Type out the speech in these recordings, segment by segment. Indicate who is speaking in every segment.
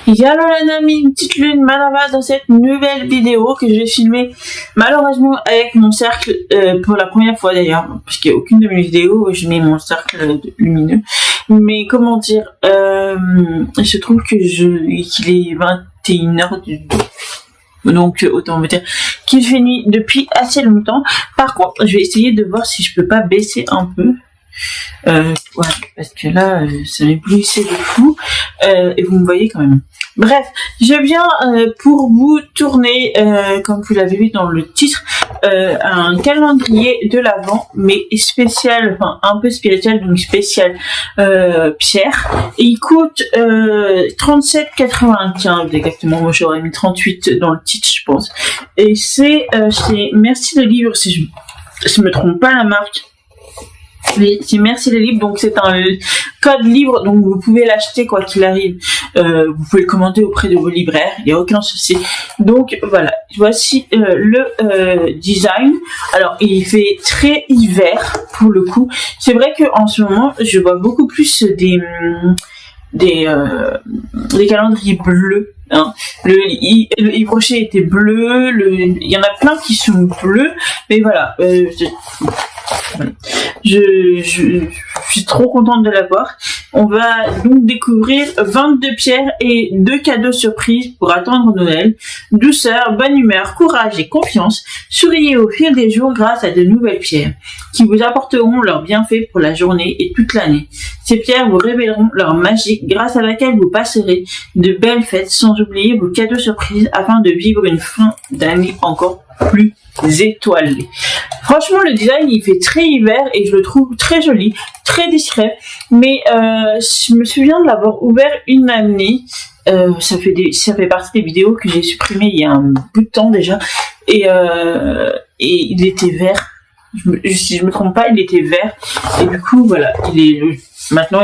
Speaker 1: Yallo les amis, une petite lune Manava dans cette nouvelle vidéo que je vais filmer malheureusement avec mon cercle pour la première fois d'ailleurs, parce qu'il n'y a aucune de mes vidéos où je mets mon cercle lumineux. Mais comment dire, il se trouve que qu'il est 21h du... Donc autant me dire qu'il fait nuit depuis assez longtemps. Par contre, je vais essayer de voir si je peux pas baisser un peu. Ouais, parce que là, ça m'éblouissait de fou. Et vous me voyez quand même. Bref, je viens pour vous tourner, comme vous l'avez vu dans le titre, un calendrier de l'Avent, mais spécial, enfin un peu spirituel, donc spécial pierre. Et il coûte 37,95 exactement. Moi j'aurais mis 38 dans le titre, je pense. Et c'est Merci le livre, si je me trompe pas la marque. Oui, c'est Merci les livres, donc c'est un code livre, donc vous pouvez l'acheter quoi qu'il arrive. Vous pouvez le commander auprès de vos libraires, il n'y a aucun souci. Donc voilà, voici le design. Alors il fait très hiver pour le coup. C'est vrai que en ce moment je vois beaucoup plus des calendriers bleus. Hein. Le Yves Rocher était bleu, il y en a plein qui sont bleus, mais voilà, je suis trop contente de l'avoir. On va donc découvrir 22 pierres et 2 cadeaux surprises pour attendre Noël. Douceur, bonne humeur, courage et confiance. Souriez au fil des jours grâce à de nouvelles pierres qui vous apporteront leurs bienfaits pour la journée et toute l'année. Ces pierres vous révéleront leur magie grâce à laquelle vous passerez de belles fêtes sans oublier vos cadeaux surprises afin de vivre une fin d'année encore plus étoilée. Franchement, le design il fait très hiver et je le trouve très joli, très discret. Mais je me souviens de l'avoir ouvert une année. Ça fait partie des vidéos que j'ai supprimées il y a un bout de temps déjà. Et il était vert. Si je me trompe pas, il était vert. Et du coup, voilà, maintenant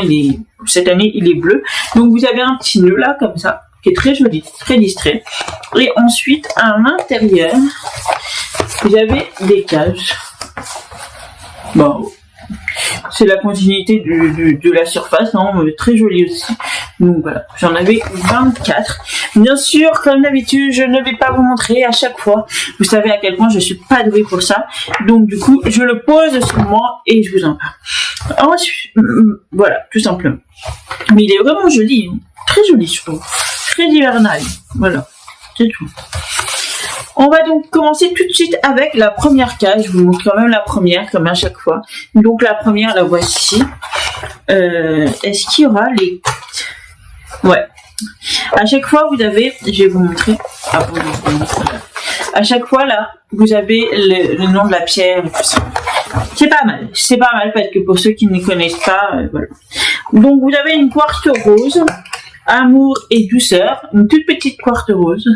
Speaker 1: cette année, il est bleu. Donc vous avez un petit nœud là comme ça, qui est très joli, très distrait. Et ensuite, à l'intérieur, vous avez des cases. Bon, c'est la continuité de la surface, hein, très joli aussi. Donc voilà, j'en avais 24. Bien sûr, comme d'habitude, je ne vais pas vous montrer à chaque fois. Vous savez à quel point je suis pas douée pour ça. Donc du coup, je le pose sur moi et je vous en parle. Ensuite, voilà, tout simplement. Mais il est vraiment joli, hein. Très joli, je trouve. Très hivernal. Voilà, c'est tout. On va donc commencer tout de suite avec la première case. Je vous montre quand même la première, comme à chaque fois. Donc la première, la voici. Est-ce qu'il y aura les... Ouais. À chaque fois, vous avez... Je vais vous montrer. Ah bon, je vais vous montrer. À chaque fois, là, vous avez le nom de la pierre. C'est pas mal. C'est pas mal parce que pour ceux qui ne connaissent pas, voilà. Donc vous avez une quartz rose. Amour et douceur. Une toute petite quartz rose.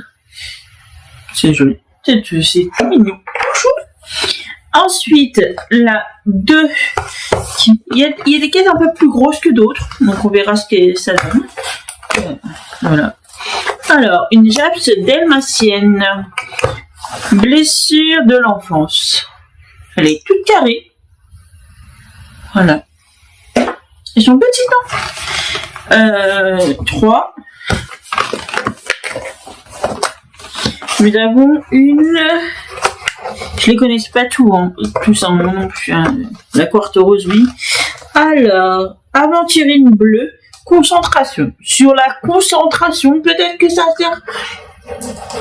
Speaker 1: C'est joli. C'est tout mignon. Ensuite, la 2. Il y a des caisses un peu plus grosses que d'autres. Donc, on verra ce que ça donne. Voilà. Alors, une japs dalmatienne. Blessure de l'enfance. Elle est toute carrée. Voilà. Elles sont petites, hein. 3. Nous avons une... Je les connais pas tout, hein. Plus un nom non plus. Hein. La quartz rose, oui. Alors, aventurine bleue, concentration. Sur la concentration, peut-être que ça sert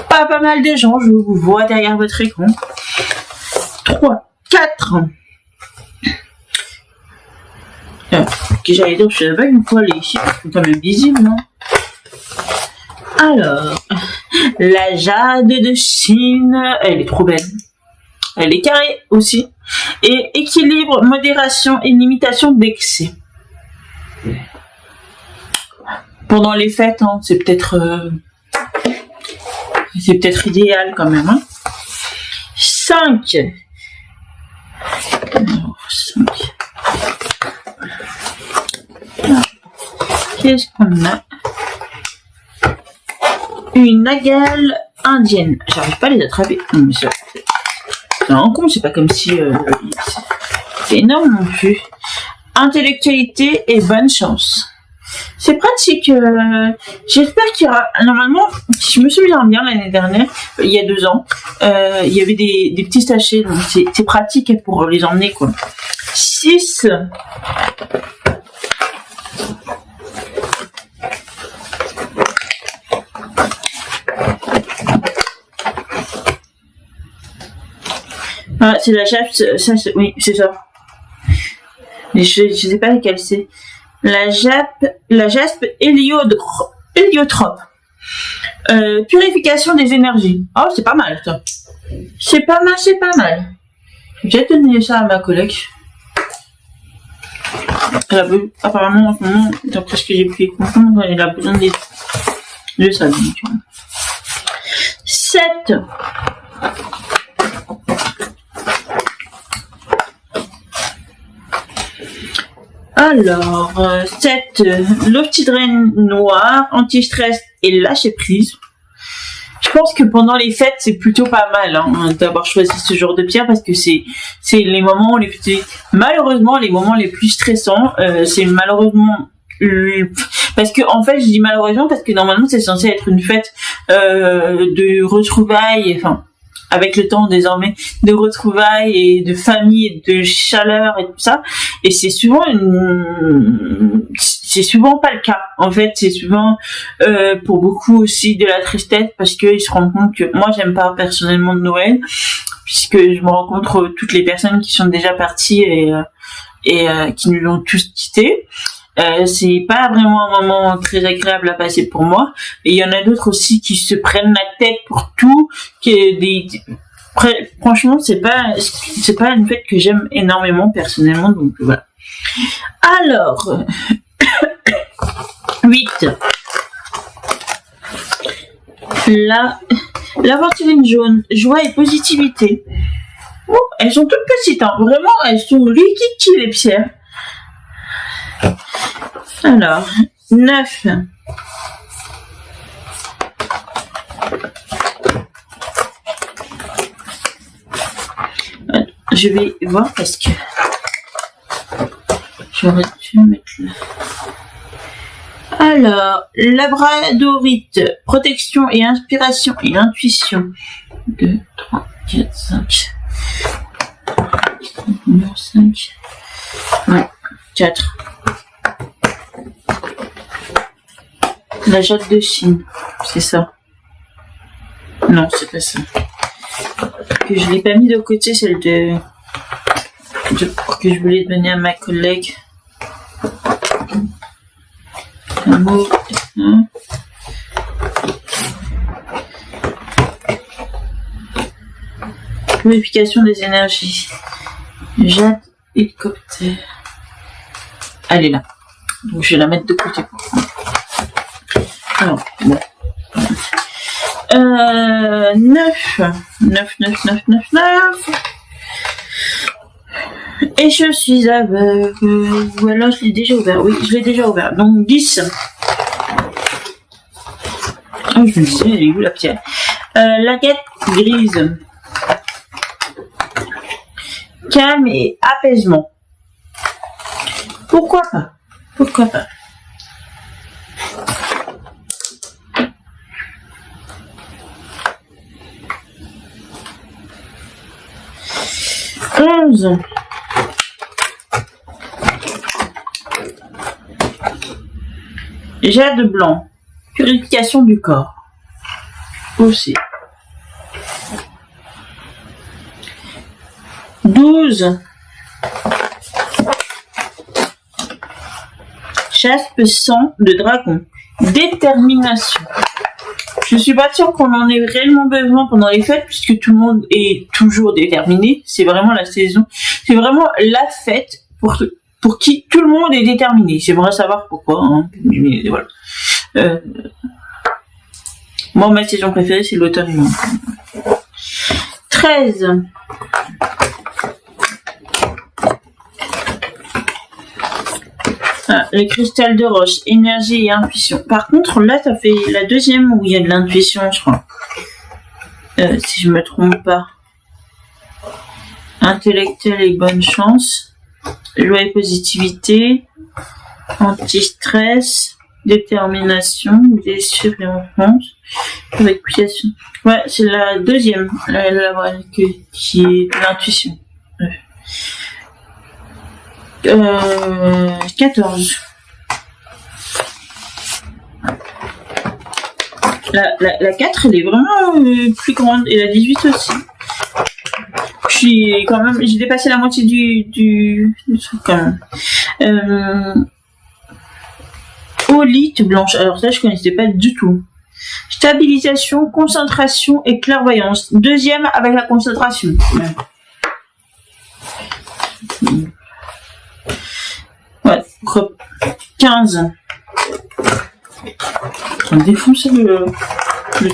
Speaker 1: pas mal de gens. Je vous vois derrière votre écran. 3, 4. J'allais dire, je suis aveugle, quoi, les chiffres sont quand même visibles, non? Alors, la jade de Chine, elle est trop belle. Elle est carrée aussi. Et équilibre, modération et limitation d'excès. Pendant les fêtes, hein, c'est peut-être idéal quand même. Hein. 5. Alors, 5. Qu'est-ce qu'on a? Une agale indienne. J'arrive pas à les attraper. Non, mais c'est un con, c'est pas comme si... c'est énorme non plus. Intellectualité et bonne chance. C'est pratique. J'espère qu'il y aura. Normalement, si je me souviens bien, l'année dernière, il y a 2 ans, il y avait des petits sachets. Donc c'est pratique pour les emmener, quoi. 6. Ah, c'est la jappe, ça, oui, c'est ça. Mais je sais pas laquelle c'est. La jaspe héliotrope. Purification des énergies. Oh, c'est pas mal, ça. C'est pas mal. Je vais peut-être donner ça à ma collègue. Apparemment, en ce moment, d'après ce que j'ai pu comprendre, elle a besoin de ça. 7. Alors, 7, l'oxydrène noir, anti-stress et lâcher prise. Je pense que pendant les fêtes, c'est plutôt pas mal d'avoir choisi ce genre de pierre parce que c'est les moments malheureusement les moments les plus stressants. C'est malheureusement parce que en fait, je dis malheureusement parce que normalement c'est censé être une fête de retrouvailles, enfin avec le temps désormais de retrouvailles et de famille et de chaleur et tout ça, et c'est souvent pas le cas. En fait, c'est souvent pour beaucoup aussi de la tristesse parce qu'ils se rendent compte que moi j'aime pas personnellement de Noël puisque je me rencontre toutes les personnes qui sont déjà parties et qui nous ont tous quittés. C'est pas vraiment un moment très agréable à passer pour moi. Et il y en a d'autres aussi qui se prennent la tête pour tout. Franchement, c'est pas une fête que j'aime énormément personnellement. Donc voilà. Alors, 8. L'aventurine jaune, joie et positivité. Oh, elles sont toutes petites, hein. Vraiment, elles sont liquides les pierres. Alors, 9. Je vais voir parce que j'aurais dû mettre là. Alors, labradorite, protection et inspiration et intuition. 2, 3, 4, 5. 5. Ouais, 4. La jatte de Chine, c'est ça. Non, c'est pas ça. Que je l'ai pas mis de côté, celle que je voulais donner à ma collègue. Un mot. Purification des énergies. Jatte hélicoptère. Elle est là. Donc je vais la mettre de côté. Alors, bon. 9. Et je suis aveugle. Ou alors je l'ai déjà ouvert. Oui, je l'ai déjà ouvert. Donc 10. Oh, je me disais, elle est où la pierre? L'agate grise. Calme et apaisement. Pourquoi pas? 11. Jade blanc. Purification du corps. Aussi. 12. Jaspe sang de dragon. Détermination. Je suis pas sûre qu'on en ait réellement besoin pendant les fêtes puisque tout le monde est toujours déterminé. C'est vraiment la saison. C'est vraiment la fête pour qui tout le monde est déterminé. J'aimerais savoir pourquoi. Hein. Mais voilà. Moi, ma saison préférée, c'est l'automne. 13. Ah, le cristal de roche, énergie et intuition. Par contre, là, ça fait la deuxième où il y a de l'intuition, je crois. Si je me trompe pas. Intellectuel et bonne chance. Joie et positivité. Anti-stress, détermination, blessure et enfance, réputation. Ouais, c'est la deuxième, qui est l'intuition. 14. La 4, elle est vraiment plus grande. Et la 18 aussi. J'ai dépassé la moitié du truc quand même. Olite blanche. Alors ça, je connaissais pas du tout. Stabilisation, concentration et clairvoyance. Deuxième avec la concentration. Ouais, 15. On défonce le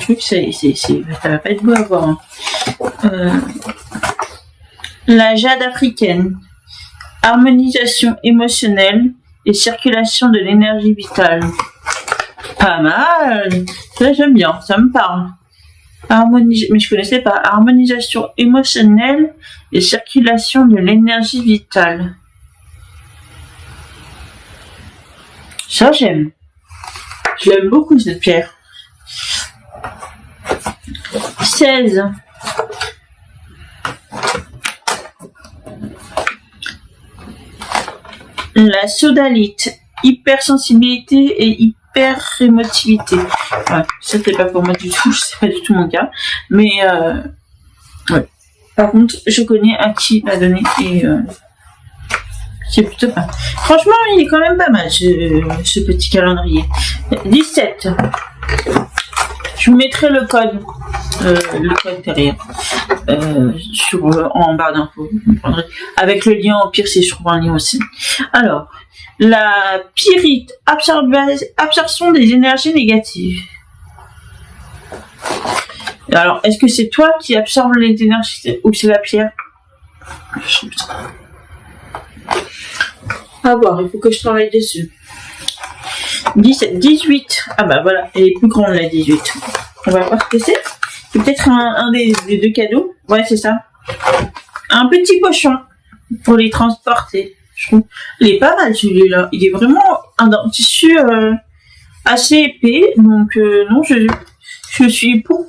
Speaker 1: truc, ça va pas être beau à voir. Hein. La jade africaine. Harmonisation émotionnelle et circulation de l'énergie vitale. Pas mal. Ça, j'aime bien, ça me parle. Mais je connaissais pas. Harmonisation émotionnelle et circulation de l'énergie vitale. Ça, j'aime. Je l'aime beaucoup, cette pierre. 16. La sodalite. Hypersensibilité et hyper-émotivité. Ouais, ça, c'est pas pour moi du tout. C'est pas du tout mon cas. Mais, ouais. Par contre, je connais à qui l'a donné et c'est plutôt pas. Franchement, il est quand même pas mal, ce petit calendrier. 17. Je vous mettrai le code derrière en barre d'infos. Avec le lien, au pire, si je trouve un lien aussi. Alors, la pyrite, absorption des énergies négatives. Alors, est-ce que c'est toi qui absorbe les énergies ou c'est la pierre? À voir, il faut que je travaille dessus. 17, 18. Ah bah voilà, elle est plus grande la 18. On va voir ce que c'est. C'est peut-être un des deux cadeaux. Ouais, c'est ça. Un petit pochon pour les transporter. Je trouve. Il est pas mal celui-là. Il est vraiment un tissu assez épais. Donc non, je suis pour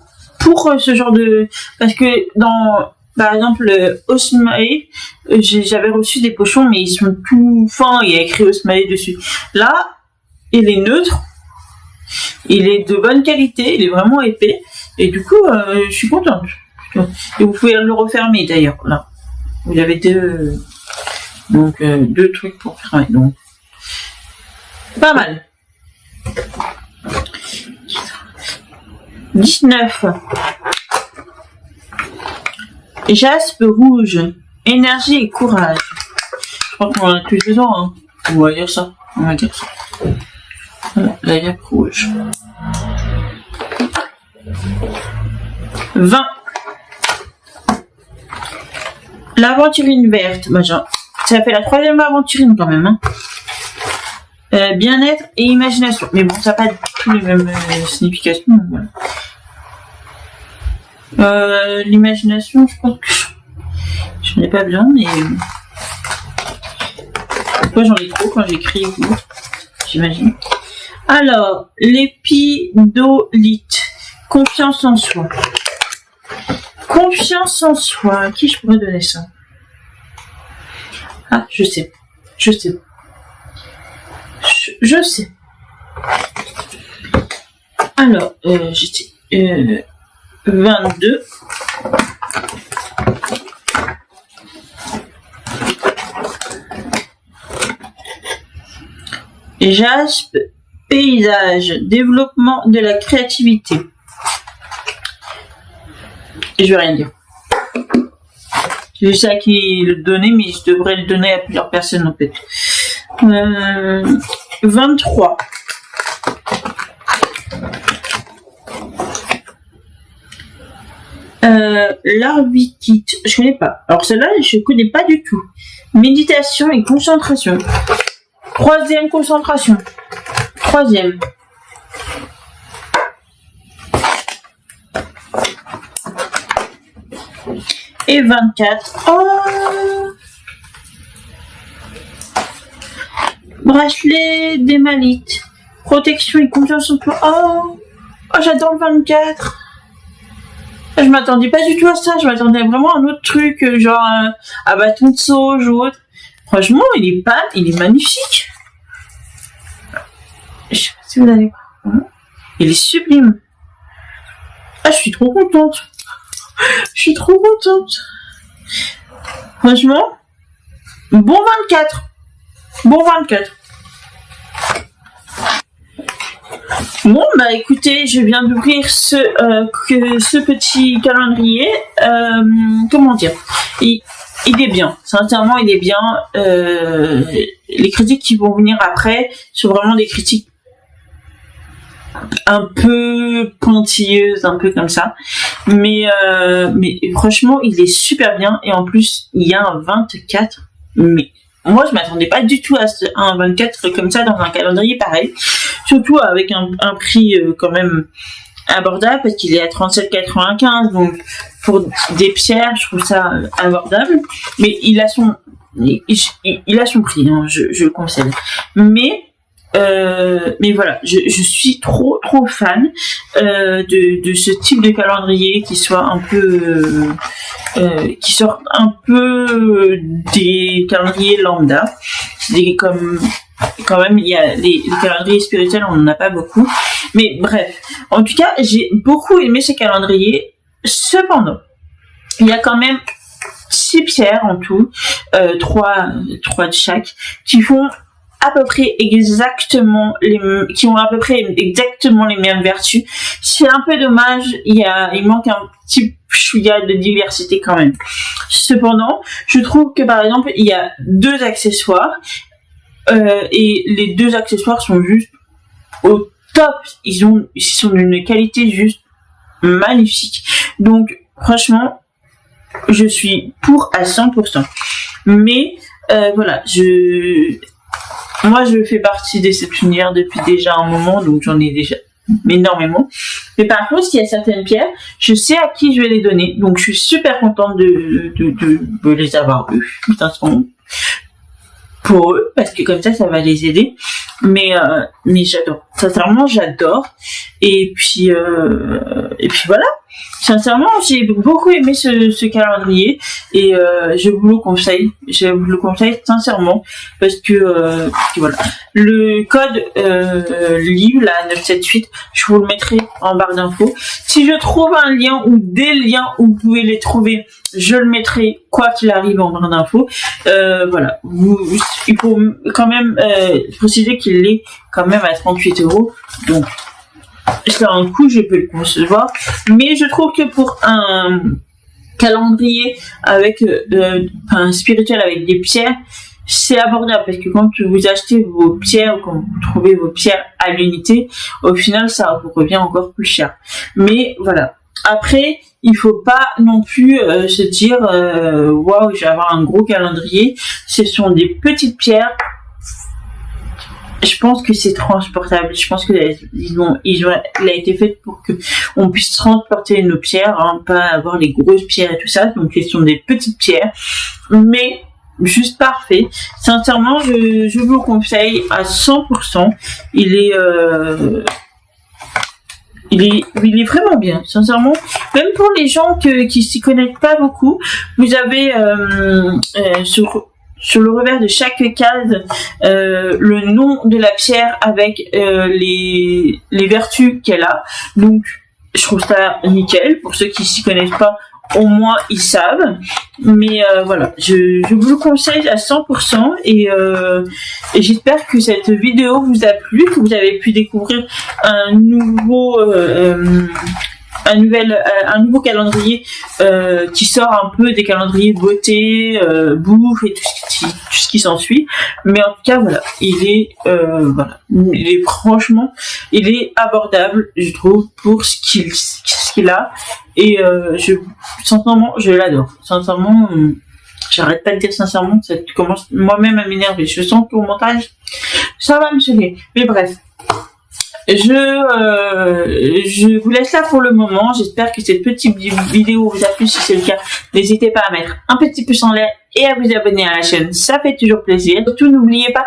Speaker 1: ce genre de... Parce que dans... Par exemple, le Osmae, j'avais reçu des pochons, mais ils sont tout fins, il y a écrit Osmae dessus. Là, il est neutre, il est de bonne qualité, il est vraiment épais, et du coup, je suis contente. Et vous pouvez le refermer d'ailleurs, là. Vous avez deux trucs pour fermer, donc pas mal. 19. Jaspe rouge, énergie et courage. Je crois qu'on en a tous besoin. Hein. On va dire ça. Voilà, la jaspe rouge. 20. L'aventurine verte. Bah, ça fait la 3e aventurine quand même. Hein. Bien-être et imagination. Mais bon, ça n'a pas du tout les mêmes significations. Voilà. L'imagination, je pense que je n'en ai pas besoin, mais moi j'en ai trop quand j'écris, j'imagine. Alors, l'épidolite, confiance en soi. Confiance en soi, à qui je pourrais donner ça? Ah, je sais. Je sais. Alors, j'étais... 22. Jaspe, paysage, développement de la créativité. Et je vais rien dire. Je sais à qui le donner, mais je devrais le donner à plusieurs personnes en fait. 23. L'arbitite, je connais pas. Alors celle-là, je connais pas du tout. Méditation et concentration. 3e concentration. 3e. Et 24. Oh Bracelet d'hémalite. Protection et confiance en toi. Oh, j'adore le 24. Je m'attendais pas du tout à ça. Je m'attendais vraiment à un autre truc, genre un bâton de sauge ou autre. Franchement, il est magnifique. Je sais pas si vous allez voir. Il est sublime. Je suis trop contente. Je suis trop contente. Franchement, bon 24. Bon 24. Bon, bah écoutez, je viens d'ouvrir ce petit calendrier. Comment dire, il est bien. Sincèrement, il est bien. Les critiques qui vont venir après sont vraiment des critiques un peu pointilleuses, un peu comme ça. Mais franchement, il est super bien. Et en plus, il y a un 24. Mais moi, je m'attendais pas du tout à un 24 comme ça dans un calendrier pareil. Surtout avec un prix quand même abordable parce qu'il est à 37,95. Donc, pour des pierres, je trouve ça abordable. Mais il a son prix, hein, je le conseille. Mais voilà, je suis trop fan de ce type de calendrier qui soit un peu qui sort un peu des calendriers lambda. Quand même, il y a les calendriers spirituels, on n'en a pas beaucoup. Mais bref, en tout cas, j'ai beaucoup aimé ces calendriers. Cependant, il y a quand même 6 pierres en tout, 3 de chaque, qui font à peu près exactement qui ont à peu près exactement les mêmes vertus. C'est un peu dommage, il manque un petit chouïa de diversité quand même. Cependant, je trouve que par exemple, il y a 2 accessoires et les 2 accessoires sont juste au top. Ils sont d'une qualité juste magnifique. Donc franchement, je suis pour à 100%. Mais voilà, moi, je fais partie des septuagénaires depuis déjà un moment, donc j'en ai déjà énormément. Mais par contre, il y a certaines pierres, je sais à qui je vais les donner, donc je suis super contente de les avoir eues. Pour eux, parce que comme ça va les aider. Mais j'adore. Sincèrement, j'adore. Et puis voilà. Sincèrement, j'ai beaucoup aimé ce calendrier et je vous le conseille. Je vous le conseille sincèrement parce que voilà. Le code livre là 978, je vous le mettrai en barre d'infos. Si je trouve un lien ou des liens où vous pouvez les trouver, je le mettrai quoi qu'il arrive en barre d'infos. Voilà. Il faut quand même préciser qu'il est quand même à 38 €. Donc c'est un coût, je peux le concevoir, mais je trouve que pour un calendrier avec un spirituel avec des pierres, c'est abordable parce que quand vous achetez vos pierres ou quand vous trouvez vos pierres à l'unité, au final ça vous revient encore plus cher. Mais voilà. Après, il faut pas non plus se dire waouh, je vais avoir un gros calendrier. Ce sont des petites pierres. Je pense que c'est transportable. Je pense que il a été fait pour que on puisse transporter nos pierres, hein, pas avoir les grosses pierres et tout ça. Donc, ce sont des petites pierres, mais juste parfait. Sincèrement, je vous le conseille à 100%. Il est vraiment bien, sincèrement. Même pour les gens qui s'y connaissent pas beaucoup, vous avez sur le revers de chaque case le nom de la pierre avec les vertus qu'elle a. Donc je trouve ça nickel. Pour ceux qui s'y connaissent pas, au moins ils savent. Mais voilà, je vous le conseille à 100% et j'espère que cette vidéo vous a plu, que vous avez pu découvrir un nouveau calendrier qui sort un peu des calendriers beauté, bouffe et tout ce qui s'ensuit. Mais en tout cas, voilà, il est franchement, il est abordable, je trouve, pour ce qu'il a. Et sincèrement, je l'adore. Sincèrement, j'arrête pas de dire sincèrement, ça commence moi-même à m'énerver. Je sens qu'au montage, ça va me saouler. Mais bref. Je vous laisse là pour le moment. J'espère que cette petite vidéo vous a plu. Si c'est le cas, n'hésitez pas à mettre un petit pouce en l'air et à vous abonner à la chaîne. Ça fait toujours plaisir. Surtout, n'oubliez pas,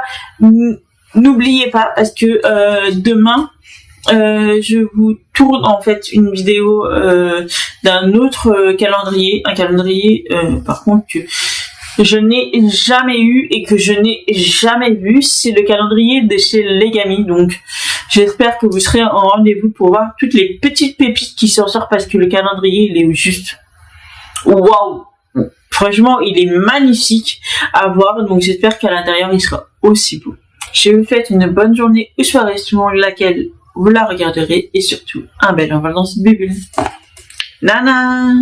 Speaker 1: n'oubliez pas, parce que demain, je vous tourne en fait une vidéo d'un autre calendrier, un calendrier par contre que je n'ai jamais eu et que je n'ai jamais vu, c'est le calendrier de chez Legami. Donc j'espère que vous serez en rendez-vous pour voir toutes les petites pépites qui s'en sortent, parce que le calendrier il est juste waouh, franchement il est magnifique à voir. Donc j'espère qu'à l'intérieur il sera aussi beau. Je vous souhaite une bonne journée ou soirée selon laquelle vous la regarderez, et surtout un bel envol dans cette bubule. Nana.